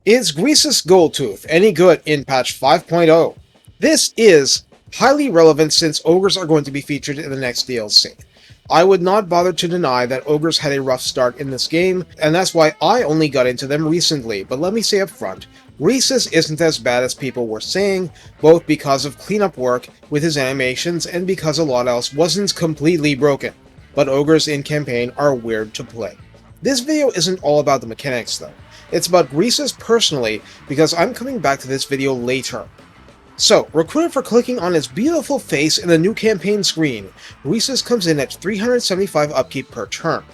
Is Greasus Goldtooth any good in patch 5.0? This is highly relevant since ogres are going to be featured in the next DLC. I would not bother to deny that ogres had a rough start in this game, and that's why I only got into them recently, but let me say up front, Greasus isn't as bad as people were saying, both because of cleanup work with his animations and because a lot else wasn't completely broken. But ogres in campaign are weird to play. This video isn't all about the mechanics though. It's about Greasus personally, because I'm coming back to this video later. So, recruited for clicking on his beautiful face in the new campaign screen, Greasus comes in at 375 upkeep per turn.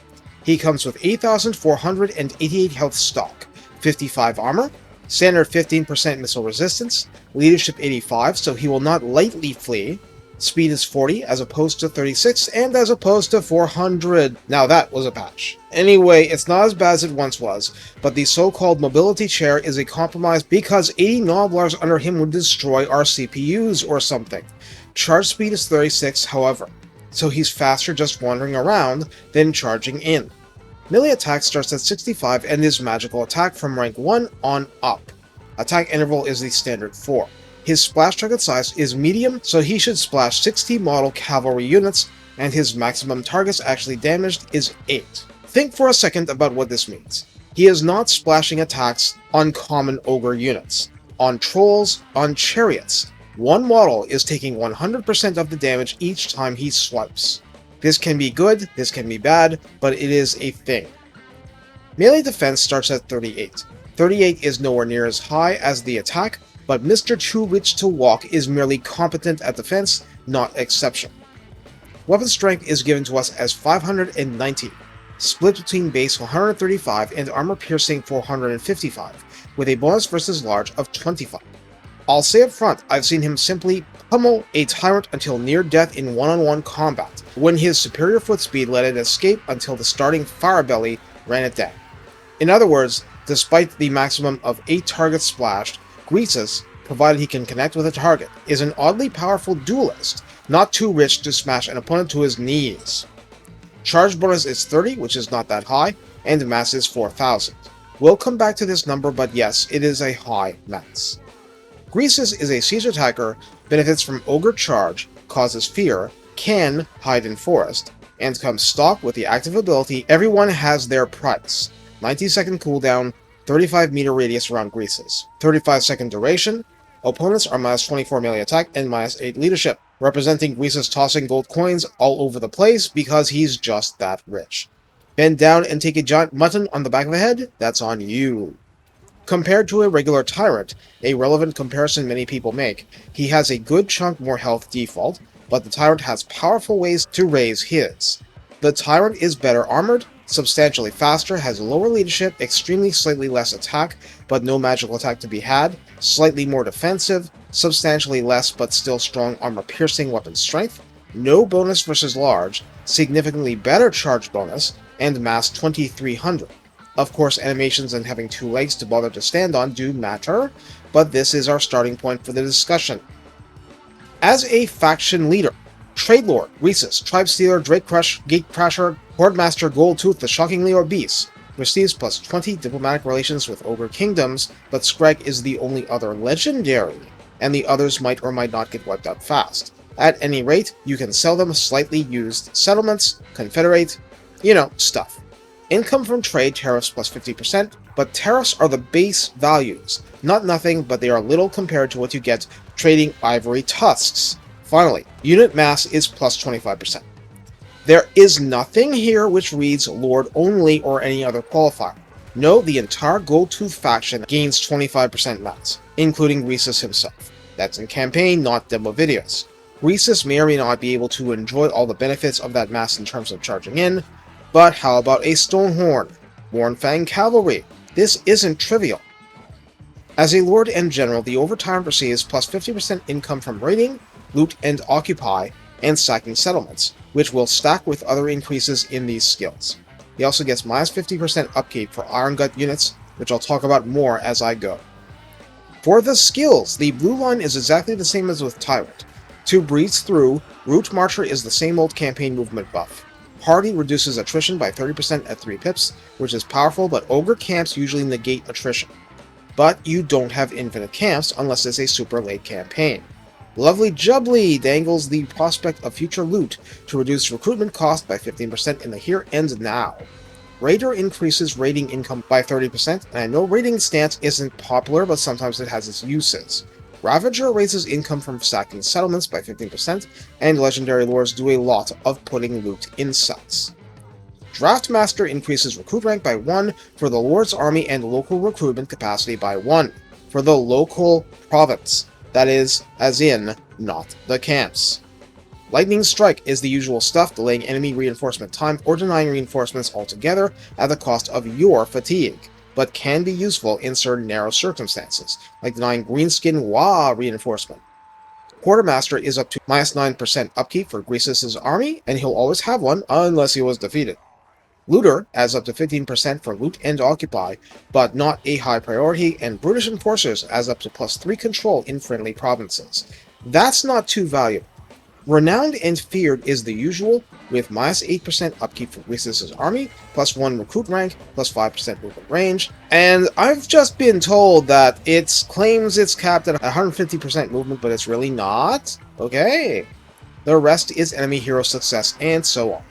He comes with 8,488 health stock, 55 armor, standard 15% missile resistance, leadership 85 so he will not lightly flee, speed is 40 as opposed to 36 and as opposed to 400. Now that was a patch. Anyway, it's not as bad as it once was, but the so-called mobility chair is a compromise because 80 Noblars under him would destroy our CPUs or something. Charge speed is 36, however, so he's faster just wandering around than charging in. Melee attack starts at 65 and is magical attack from rank 1 on up. Attack interval is the standard 4. His splash target size is medium, so he should splash 60 model cavalry units, and his maximum targets actually damaged is 8. Think for a second about what this means. He is not splashing attacks on common ogre units, on trolls, on chariots. One model is taking 100% of the damage each time he swipes. This can be good, this can be bad, but it is a thing. Melee defense starts at 38. 38 is nowhere near as high as the attack, but Mr. Too Rich to Walk is merely competent at defense, not exceptional. Weapon strength is given to us as 590, split between base 135 and armor piercing 455, with a bonus versus large of 25. I'll say up front, I've seen him simply pummel a tyrant until near death in one-on-one combat, when his superior foot speed let it escape until the starting fire belly ran it down. In other words, despite the maximum of 8 targets splashed, Greasus, provided he can connect with a target, is an oddly powerful duelist, not too rich to smash an opponent to his knees. Charge bonus is 30, which is not that high, and mass is 4,000. We'll come back to this number, but yes, it is a high mass. Greasus is a siege attacker, benefits from Ogre Charge, causes fear, can hide in forest, and comes stock with the active ability Everyone Has Their Price. 90-second cooldown, 35 meter radius around Greasus. 35-second duration. Opponents are minus 24 melee attack and minus 8 leadership, representing Greasus tossing gold coins all over the place because he's just that rich. Bend down and take a giant mutton on the back of the head? That's on you. Compared to a regular tyrant, a relevant comparison many people make, he has a good chunk more health default, but the tyrant has powerful ways to raise his. The tyrant is better armored, substantially faster, has lower leadership, extremely slightly less attack, but no magical attack to be had, slightly more defensive, substantially less but still strong armor-piercing weapon strength, no bonus versus large, significantly better charge bonus, and mass 2300. Of course, animations and having 2 legs to bother to stand on do matter, but this is our starting point for the discussion. As a faction leader, Trade Lord, Greasus, Tribe Stealer, Drake Crush, Gate Crasher, Hord Master, Goldtooth, the Shockingly Obese, receives plus 20 diplomatic relations with Ogre Kingdoms, but Scrag is the only other legendary, and the others might or might not get wiped out fast. At any rate, you can sell them slightly used settlements, confederate, stuff. Income from trade tariffs plus 50%, but tariffs are the base values, not nothing, but they are little compared to what you get trading ivory tusks. Finally, unit mass is plus 25%. There is nothing here which reads Lord only or any other qualifier. No, the entire Goldtooth faction gains 25% mass, including Greasus himself. That's in campaign, not demo videos. Greasus may or may not be able to enjoy all the benefits of that mass in terms of charging in, but how about a Stonehorn? Mournfang Cavalry? This isn't trivial. As a Lord and General, the Overtyrant receives plus 50% income from raiding, loot and occupy, and sacking settlements, which will stack with other increases in these skills. He also gets minus 50% upkeep for Iron Gut units, which I'll talk about more as I go. For the skills, the blue line is exactly the same as with Tyrant. To breeze through, Route Marcher is the same old campaign movement buff. Hardy reduces attrition by 30% at 3 pips, which is powerful, but Ogre camps usually negate attrition. but you don't have infinite camps unless it's a super late campaign. Lovely Jubbly dangles the prospect of future loot to reduce recruitment cost by 15% in the here and now. Raider increases raiding income by 30%, and I know raiding stance isn't popular, but sometimes it has its uses. Ravager raises income from stacking settlements by 15%, and legendary lores do a lot of putting loot in sites. Draft Master increases recruit rank by 1 for the Lord's Army and local recruitment capacity by 1 for the local province, that is, as in, not the camps. Lightning Strike is the usual stuff, delaying enemy reinforcement time or denying reinforcements altogether at the cost of your fatigue, but can be useful in certain narrow circumstances, like denying Greenskin Wa reinforcement. Hord Master is up to -9% upkeep for Greasus' army, and he'll always have one unless he was defeated. Looter adds up to 15% for loot and occupy, but not a high priority, and Brutish Enforcers adds up to +3 control in friendly provinces. That's not too valuable. Renowned and Feared is the usual, with -8% upkeep for Greasus' army, +1 recruit rank, +5% movement range, and I've just been told that it claims it's capped at 150% movement, but it's really not? Okay. The rest is enemy hero success, and so on.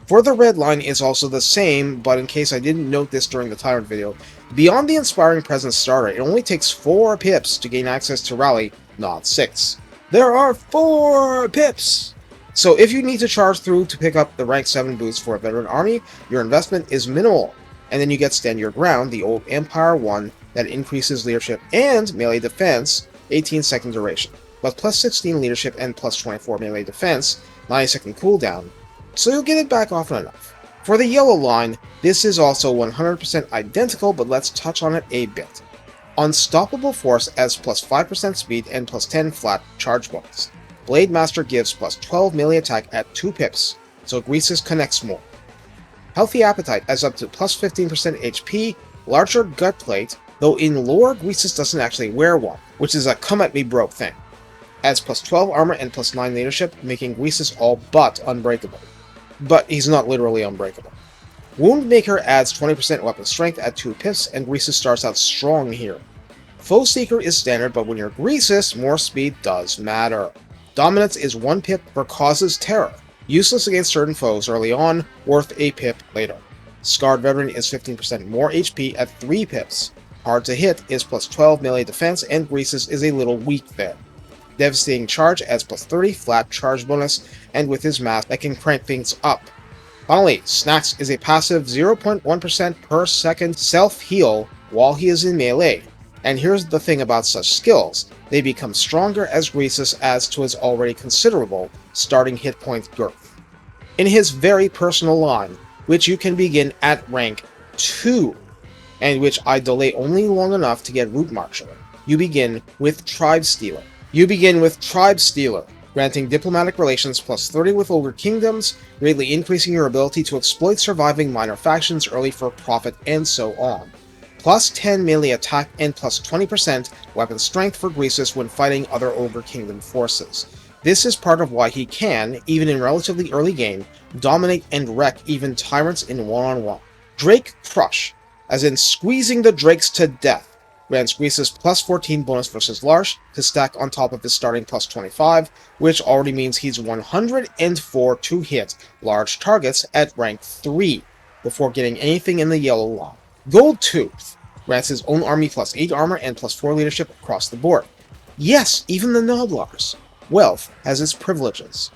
For the red line is also the same, but in case I didn't note this during the Tyrant video, beyond the Inspiring Presence starter, it only takes 4 pips to gain access to Rally, not 6. There are 4 pips! So if you need to charge through to pick up the rank 7 boost for a veteran army, your investment is minimal, and then you get Stand Your Ground, the old Empire one that increases leadership and melee defense, 18-second duration, but +16 leadership and +24 melee defense, 90-second cooldown, so you'll get it back often enough. For the yellow line, this is also 100% identical, but let's touch on it a bit. Unstoppable Force adds +5% speed and +10 flat charge bonus. Blade Master gives +12 melee attack at 2 pips, so Greasus connects more. Healthy Appetite adds up to +15% HP, larger gut plate, though in lore Greasus doesn't actually wear one, which is a come at me broke thing. Adds +12 armor and +9 leadership, making Greasus all but unbreakable. But he's not literally unbreakable. Woundmaker adds 20% weapon strength at 2 pips, and Greasus starts out strong here. Foe Seeker is standard, but when you're Greasus, more speed does matter. Dominance is 1 pip for Causes Terror, useless against certain foes early on, worth a pip later. Scarred Veteran is 15% more HP at 3 pips. Hard to Hit is +12 melee defense, and Greasus is a little weak there. Devastating Charge adds +30 flat charge bonus, and with his mask that can crank things up. Finally, Snacks is a passive 0.1% per second self-heal while he is in melee. And here's the thing about such skills, they become stronger as Greasus adds to his already considerable starting hit point girth. In his very personal line, which you can begin at rank 2, and which I delay only long enough to get Root Marcher, you begin with Tribe Stealer. Granting diplomatic relations +30 with Ogre Kingdoms, greatly increasing your ability to exploit surviving minor factions early for profit, and so on. +10 melee attack and +20% weapon strength for Greasus when fighting other Ogre Kingdom forces. This is part of why he can, even in relatively early game, dominate and wreck even tyrants in one-on-one. Drake Crush, as in squeezing the drakes to death, grants Greasus +14 bonus versus Larsh to stack on top of his starting +25, which already means he's 104 to hit large targets at rank 3, before getting anything in the yellow line. Goldtooth grants his own army +8 armor and +4 leadership across the board. Yes, even the Noblars. Wealth has its privileges.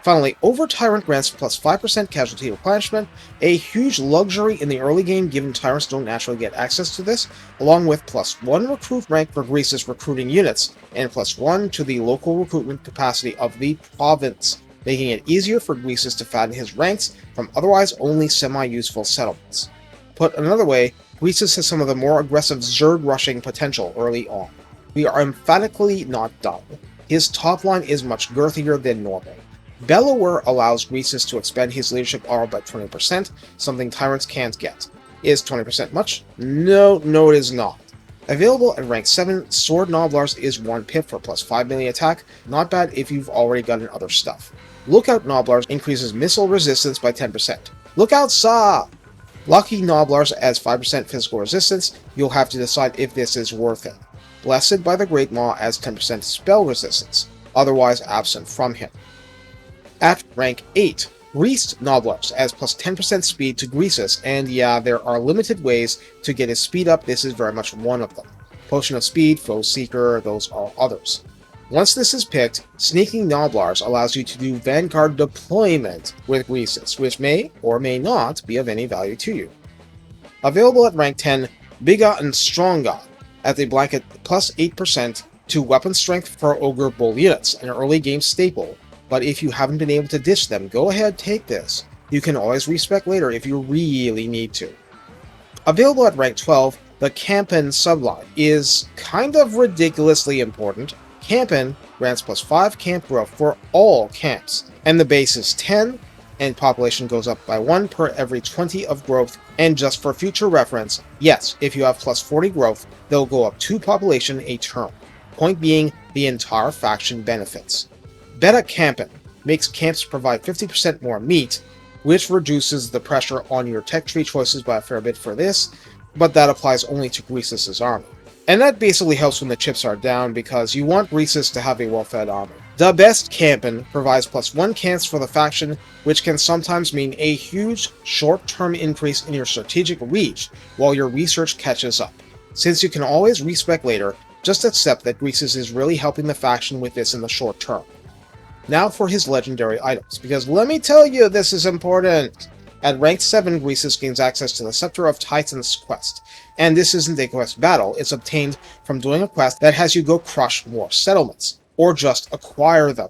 Finally, Over Tyrant grants +5% casualty replenishment, a huge luxury in the early game given tyrants don't naturally get access to this, along with +1 recruit rank for Greasus recruiting units, and +1 to the local recruitment capacity of the province, making it easier for Greasus to fatten his ranks from otherwise only semi-useful settlements. Put another way, Greasus has some of the more aggressive Zerg rushing potential early on. We are emphatically not done. His top line is much girthier than normal. Bellower allows Greasus to expand his leadership aura by 20%, something tyrants can't get. Is 20% much? No, it is not. Available at rank 7, Sword Noblars is 1 pip for +5 melee attack, not bad if you've already gotten other stuff. Lookout Noblars increases missile resistance by 10%. Look out, Sa! Lucky Noblars adds 5% physical resistance. You'll have to decide if this is worth it. Blessed by the Great Maw adds 10% spell resistance, otherwise absent from him. At rank 8, Greased Noblars adds plus 10% speed to Greasus, and yeah, there are limited ways to get his speed up. This is very much one of them. Potion of Speed, Foe Seeker, those are others. Once this is picked, Sneaking Noblars allows you to do Vanguard deployment with Greasus, which may or may not be of any value to you. Available at rank 10, Bigga and Stronga adds a blanket plus 8% to weapon strength for Ogre Bull units, an early game staple, but if you haven't been able to ditch them, go ahead, take this. You can always respec later if you really need to. Available at rank 12, the Campen subline is kind of ridiculously important. Campen grants plus 5 camp growth for all camps, and the base is 10, and population goes up by 1 per every 20 of growth, and just for future reference, yes, if you have plus 40 growth, they'll go up 2 population a turn. Point being, the entire faction benefits. Beta Campen makes camps provide 50% more meat, which reduces the pressure on your tech tree choices by a fair bit for this, but that applies only to Greasus' army. And that basically helps when the chips are down, because you want Greasus to have a well-fed army. The Best Campen provides plus 1 camps for the faction, which can sometimes mean a huge short-term increase in your strategic reach while your research catches up. Since you can always respec later, just accept that Greasus is really helping the faction with this in the short term. Now for his legendary items, because let me tell you, this is important! At rank 7, Greasus gains access to the Scepter of Titans quest, and this isn't a quest battle, it's obtained from doing a quest that has you go crush more settlements, or just acquire them.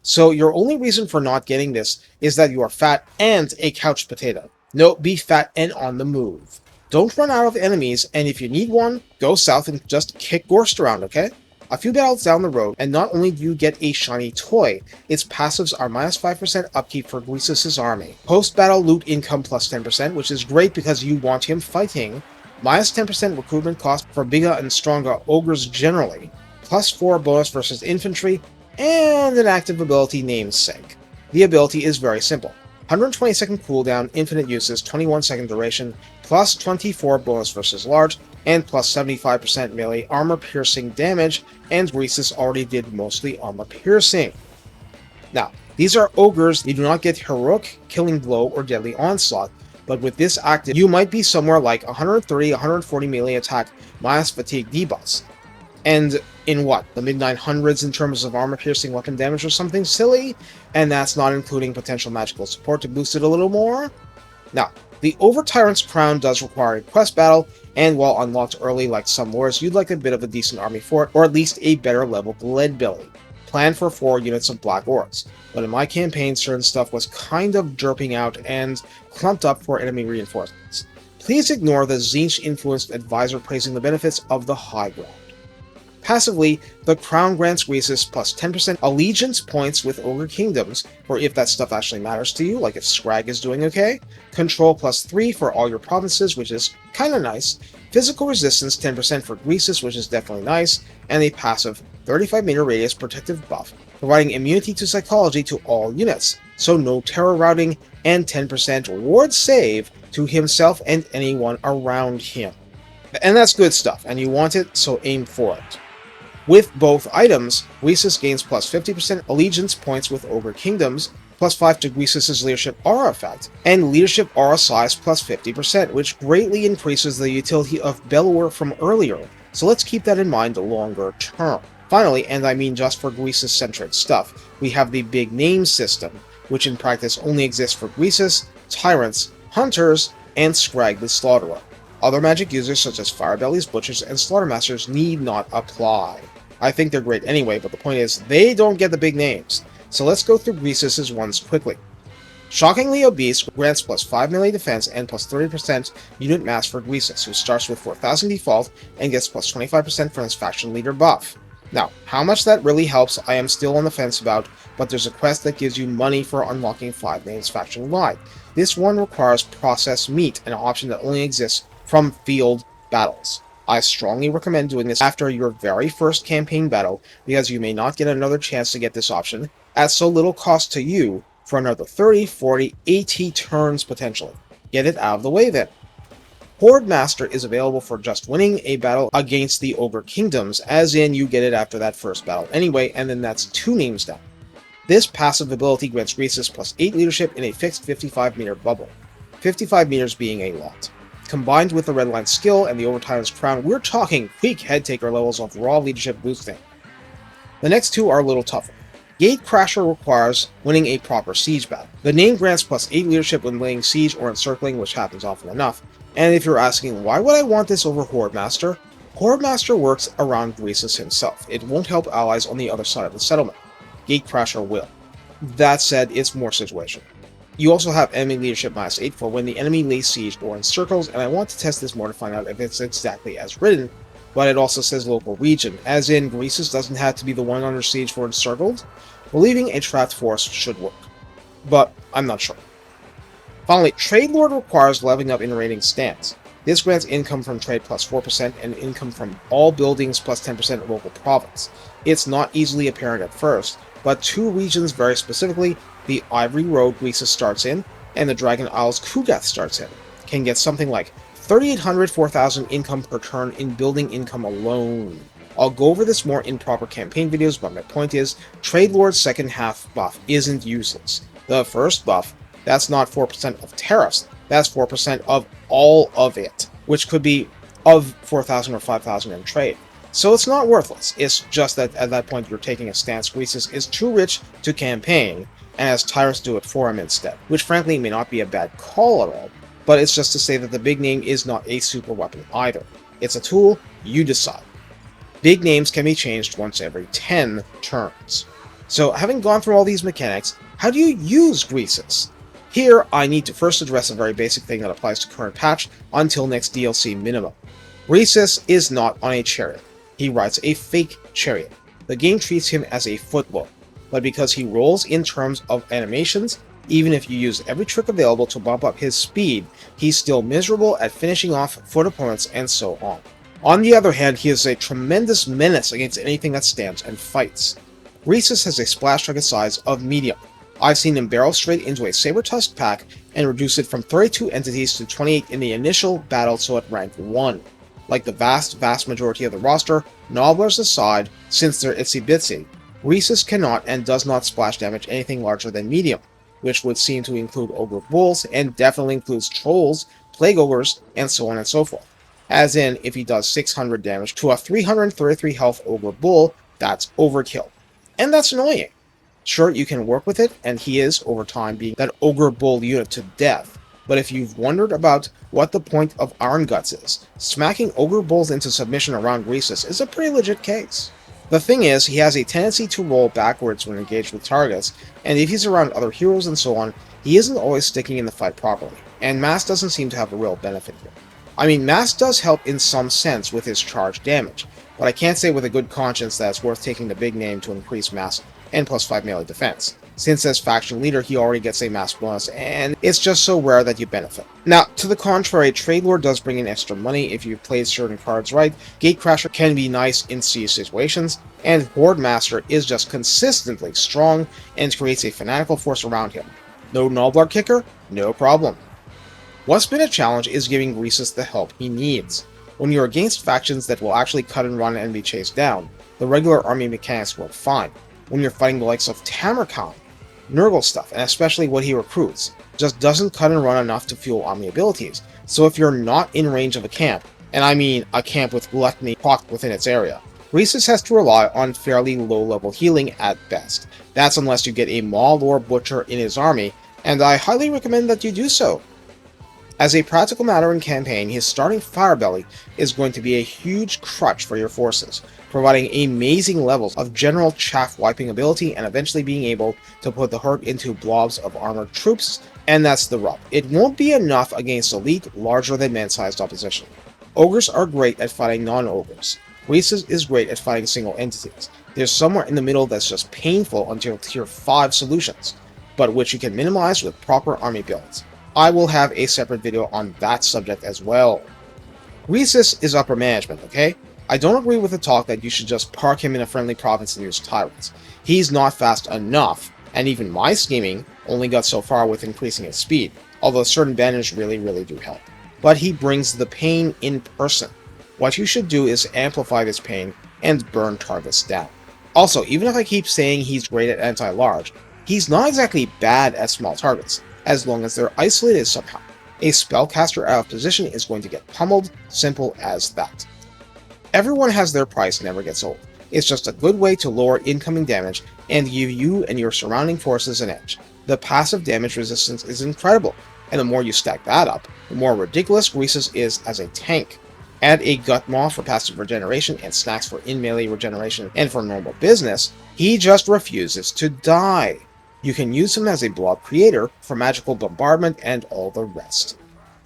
So your only reason for not getting this is that you are fat and a couch potato. No, be fat and on the move. Don't run out of enemies, and if you need one, go south and just kick Gorst around, okay? A few battles down the road, and not only do you get a shiny toy, its passives are minus 5% upkeep for Greasus' army. Post-battle loot income plus 10%, which is great because you want him fighting. Minus 10% recruitment cost for Bigga and Stronga ogres generally. Plus 4 bonus versus infantry, and an active ability namesake. The ability is very simple. 120 second cooldown, infinite uses, 21 second duration, plus 24 bonus versus large, and plus 75% melee armor piercing damage, and Greasus already did mostly armor piercing. Now, these are ogres, you do not get heroic, killing blow, or deadly onslaught, but with this active, you might be somewhere like 130-140 melee attack minus fatigue debuffs. And in what, the mid-900s in terms of armor-piercing weapon damage or something silly? And that's not including potential magical support to boost it a little more? Now, the Over-Tyrant's Crown does require a quest battle, and while unlocked early like some lores, you'd like a bit of a decent army for it, or at least a better level lead belly. Plan for 4 units of Black Orcs, but in my campaign certain stuff was kind of derping out and clumped up for enemy reinforcements. Please ignore the Tzeentch-influenced advisor praising the benefits of the high ground. Passively, the Crown grants Greasus plus 10% allegiance points with Ogre Kingdoms, for if that stuff actually matters to you, like if Scrag is doing okay, control plus 3 for all your provinces, which is kinda nice, physical resistance 10% for Greasus, which is definitely nice, and a passive 35 meter radius protective buff, providing immunity to psychology to all units, so no terror routing, and 10% ward save to himself and anyone around him. And that's good stuff, and you want it, so aim for it. With both items, Greasus gains plus 50% allegiance points with Ogre Kingdoms, plus 5 to Greasus' leadership aura effect, and leadership aura size plus 50%, which greatly increases the utility of Bellower from earlier, so let's keep that in mind longer term. Finally, and I mean just for Greasus-centric stuff, we have the big name system, which in practice only exists for Greasus, Tyrants, Hunters, and Scrag the Slaughterer. Other magic users such as Firebellies, Butchers, and Slaughtermasters need not apply. I think they're great anyway, but the point is, they don't get the big names. So let's go through Greasus' ones quickly. Shockingly Obese grants plus 5 melee defense and plus 30% unit mass for Greasus, who starts with 4000 default and gets plus 25% from his faction leader buff. Now, how much that really helps, I am still on the fence about, but there's a quest that gives you money for unlocking 5 names faction-wide. This one requires processed meat, an option that only exists from field battles. I strongly recommend doing this after your very first campaign battle, because you may not get another chance to get this option, at so little cost to you, for another 30, 40, 80 turns potentially. Get it out of the way then. Hord Master is available for just winning a battle against the Ogre Kingdoms, as in you get it after that first battle anyway, and then that's 2 names down. This passive ability grants Greasus plus 8 leadership in a fixed 55-meter bubble, 55 meters being a lot. Combined with the Red Line skill and the Overtime's Crown, we're talking weak head taker levels of raw leadership boosting. The next 2 are a little tougher. Gate Crasher requires winning a proper siege battle. The name grants plus 8 leadership when laying siege or encircling, which happens often enough. And if you're asking why would I want this over Hord Master, Hord Master works around Greasus himself. It won't help allies on the other side of the settlement. Gate Crasher will. That said, it's more situational. You also have enemy leadership -8 for when the enemy lays siege or encircles, and I want to test this more to find out if it's exactly as written, but it also says local region, as in Greasus doesn't have to be the one under siege for encircled. Believing a trapped force should work, but I'm not sure. Finally, Trade Lord requires leveling up in raiding stands. This grants income from trade plus 4% and income from all buildings plus 10% local province. It's not easily apparent at first, but 2 regions very specifically, the Ivory Road Greasus starts in, and the Dragon Isles Kugath starts in, can get something like 3,800 4,000 income per turn in building income alone. I'll go over this more in proper campaign videos, but my point is, Trade Lord's second half buff isn't useless. The first buff, that's not 4% of tariffs, that's 4% of all of it, which could be of 4,000 or 5,000 in trade. So it's not worthless, it's just that at that point you're taking a stance Greasus is too rich to campaign, and has tyrants do it for him instead, which frankly may not be a bad call at all, but it's just to say that the big name is not a super weapon either. It's a tool, you decide. Big names can be changed once every 10 turns. So having gone through all these mechanics, how do you use Greasus? Here, I need to first address a very basic thing that applies to current patch until next DLC minimum. Greasus is not on a chariot. He rides a fake chariot. The game treats him as a football, but because he rolls in terms of animations, even if you use every trick available to bump up his speed, he's still miserable at finishing off foot opponents and so on. On the other hand, he is a tremendous menace against anything that stands and fights. Greasus has a splash target size of medium. I've seen him barrel straight into a Saber-Tusk pack and reduce it from 32 entities to 28 in the initial battle, so at rank 1. Like the vast majority of the roster, Nobblers aside, since they're itsy-bitsy, Greasus cannot and does not splash damage anything larger than medium, which would seem to include Ogre Bulls and definitely includes Trolls, Plague Ogres, and so on and so forth. As in, if he does 600 damage to a 333 health Ogre Bull, that's overkill. And that's annoying. Sure, you can work with it, and he is, over time, being that Ogre Bull unit to death, but if you've wondered about what the point of Iron Guts is, smacking Ogre Bulls into submission around Greasus is a pretty legit case. The thing is, he has a tendency to roll backwards when engaged with targets, and if he's around other heroes and so on, he isn't always sticking in the fight properly, and Mass doesn't seem to have a real benefit here. I mean, Mass does help in some sense with his charge damage, but I can't say with a good conscience that it's worth taking the big name to increase Mass and plus 5 melee defense, since as faction leader he already gets a Mass bonus, and it's just so rare that you benefit. Now, to the contrary, Trade Lord does bring in extra money if you've played certain cards right, Gatecrasher can be nice in siege situations, and Hord Master is just consistently strong and creates a fanatical force around him. No Nobblar kicker? No problem. What's been a challenge is giving Greasus the help he needs. When you're against factions that will actually cut and run and be chased down, the regular army mechanics work fine. When you're fighting the likes of Tamarkan, Nurgle stuff, and especially what he recruits, just doesn't cut and run enough to fuel army abilities. So if you're not in range of a camp, and I mean a camp with gluttony pocked within its area, Greasus has to rely on fairly low-level healing at best. That's unless you get a Maul or Butcher in his army, and I highly recommend that you do so. As a practical matter in campaign, his starting Firebelly is going to be a huge crutch for your forces, providing amazing levels of general chaff-wiping ability and eventually being able to put the hurt into blobs of armored troops, and that's the rub. It won't be enough against elite, larger-than-man-sized opposition. Ogres are great at fighting non-ogres. Greasus is great at fighting single entities. There's somewhere in the middle that's just painful until tier 5 solutions, but which you can minimize with proper army builds. I will have a separate video on that subject as well. Greasus is upper management, okay? I don't agree with the talk that you should just park him in a friendly province and use tyrants. He's not fast enough, and even my scheming only got so far with increasing his speed. although certain banners really do help. But he brings the pain in person. What you should do is amplify this pain and burn targets down. Also, even if I keep saying he's great at anti-large, he's not exactly bad at small targets, as long as they're isolated somehow. A spellcaster out of position is going to get pummeled, simple as that. Everyone has their price, never gets old. It's just a good way to lower incoming damage and give you and your surrounding forces an edge. The passive damage resistance is incredible, and the more you stack that up, the more ridiculous Greasus is as a tank. Add a Gut Maw for passive regeneration and snacks for in-melee regeneration and for normal business, he just refuses to die. You can use him as a blob creator for magical bombardment and all the rest.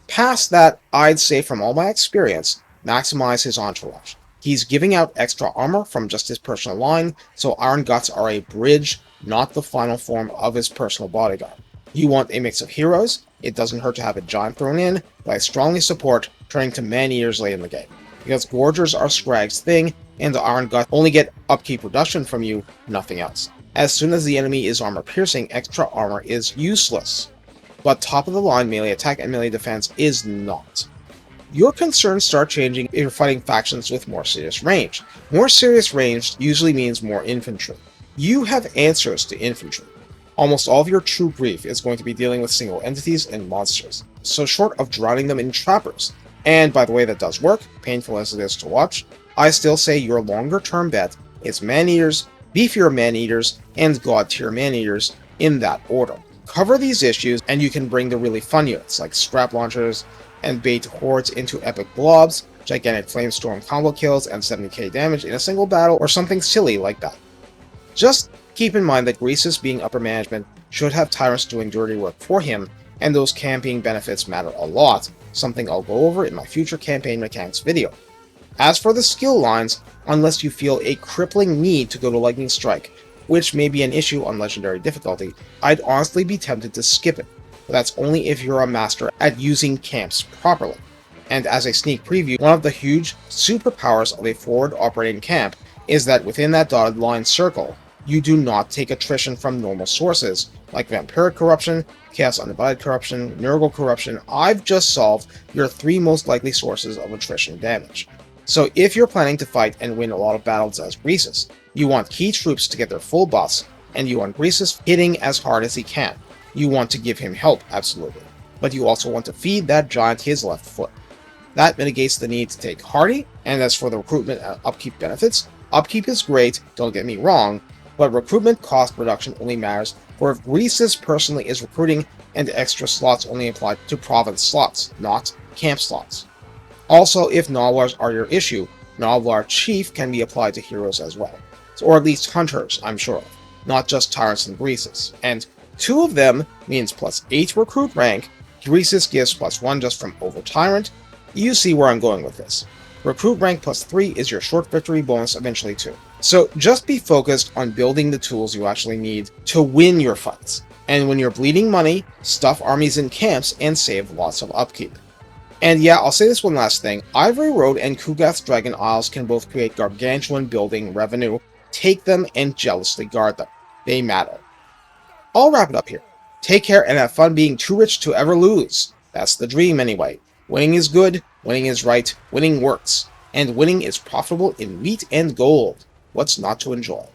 Past that, I'd say from all my experience, maximize his entourage. He's giving out extra armor from just his personal line, so Iron Guts are a bridge, not the final form of his personal bodyguard. You want a mix of heroes, it doesn't hurt to have a giant thrown in, but I strongly support turning to man-eaters late in the game, because Gorgers are Scrag's thing, and the Iron Guts only get upkeep reduction from you, nothing else. As soon as the enemy is armor-piercing, extra armor is useless. But top-of-the-line melee attack and melee defense is not. Your concerns start changing if you're fighting factions with more serious range. More serious range usually means more infantry. You have answers to infantry. Almost all of your true grief is going to be dealing with single entities and monsters, so short of drowning them in trappers. And by the way, that does work, painful as it is to watch, I still say your longer term bet is man-eaters, beefier man-eaters, and god-tier man-eaters in that order. Cover these issues and you can bring the really fun units like scrap launchers and bait hordes into epic blobs, gigantic flamestorm combo kills and 70k damage in a single battle, or something silly like that. Just keep in mind that Greasus being upper management should have tyrants doing dirty work for him, and those camping benefits matter a lot, something I'll go over in my future campaign mechanics video. As for the skill lines, unless you feel a crippling need to go to Lightning Strike, which may be an issue on legendary difficulty, I'd honestly be tempted to skip it, but that's only if you're a master at using camps properly. And as a sneak preview, one of the huge superpowers of a forward operating camp is that within that dotted line circle, you do not take attrition from normal sources, like Vampiric Corruption, Chaos Undivided Corruption, Nurgle Corruption. I've just solved your 3 most likely sources of attrition damage. So if you're planning to fight and win a lot of battles as Greasus, you want key troops to get their full buffs, and you want Greasus hitting as hard as he can. You want to give him help, absolutely, but you also want to feed that giant his left foot. That mitigates the need to take Hardy, and as for the recruitment and upkeep benefits, upkeep is great, don't get me wrong, but recruitment cost reduction only matters for if Greasus personally is recruiting and extra slots only apply to province slots, not camp slots. Also, if Nalwars are your issue, Nalwar Chief can be applied to heroes as well, or at least hunters, I'm sure of, not just tyrants and Greasus. And 2 of them means plus 8 recruit rank, Greasus gives plus 1 just from over tyrant. You see where I'm going with this. Recruit rank plus 3 is your short victory bonus eventually too. So just be focused on building the tools you actually need to win your fights. And when you're bleeding money, stuff armies in camps and save lots of upkeep. And yeah, I'll say this one last thing. Ivory Road and Kugath's Dragon Isles can both create gargantuan building revenue. Take them and jealously guard them. They matter. I'll wrap it up here. Take care and have fun being too rich to ever lose. That's the dream anyway. Winning is good, winning is right, winning works. And winning is profitable in wheat and gold. What's not to enjoy?